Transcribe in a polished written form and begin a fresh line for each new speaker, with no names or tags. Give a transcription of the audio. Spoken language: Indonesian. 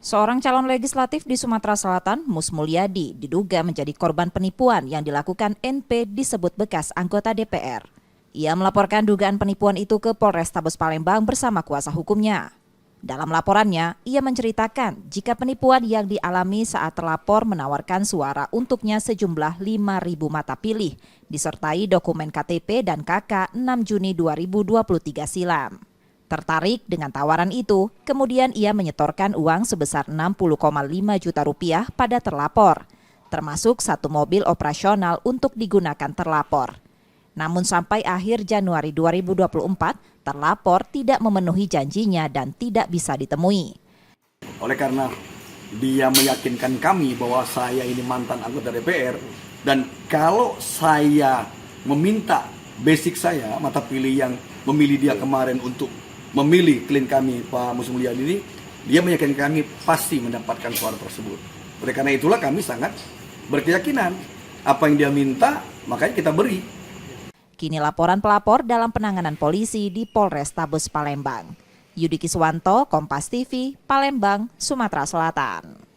Seorang calon legislatif di Sumatera Selatan, Mus Mulyadi, diduga menjadi korban penipuan yang dilakukan NP disebut bekas anggota DPR. Ia melaporkan dugaan penipuan itu ke Polrestabes Palembang bersama kuasa hukumnya. Dalam laporannya, ia menceritakan jika penipuan yang dialami saat terlapor menawarkan suara untuknya sejumlah 5.000 mata pilih, disertai dokumen KTP dan KK 6 Juni 2023 silam. Tertarik dengan tawaran itu, kemudian ia menyetorkan uang sebesar 60,5 juta rupiah pada terlapor, termasuk satu mobil operasional untuk digunakan terlapor. Namun sampai akhir Januari 2024, terlapor tidak memenuhi janjinya dan tidak bisa ditemui.
Oleh karena dia meyakinkan kami bahwa saya ini mantan anggota DPR, dan kalau saya meminta basic saya, mata pilih yang memilih dia kemarin untuk memilih klien kami, Pak Mus Mulyadi ini, dia meyakinkan kami pasti mendapatkan suara tersebut. Oleh karena itulah kami sangat berkeyakinan apa yang dia minta, makanya kita beri.
Kini laporan pelapor dalam penanganan polisi di Polrestabes Palembang. Yudi Kiswanto, Kompas TV, Palembang, Sumatera Selatan.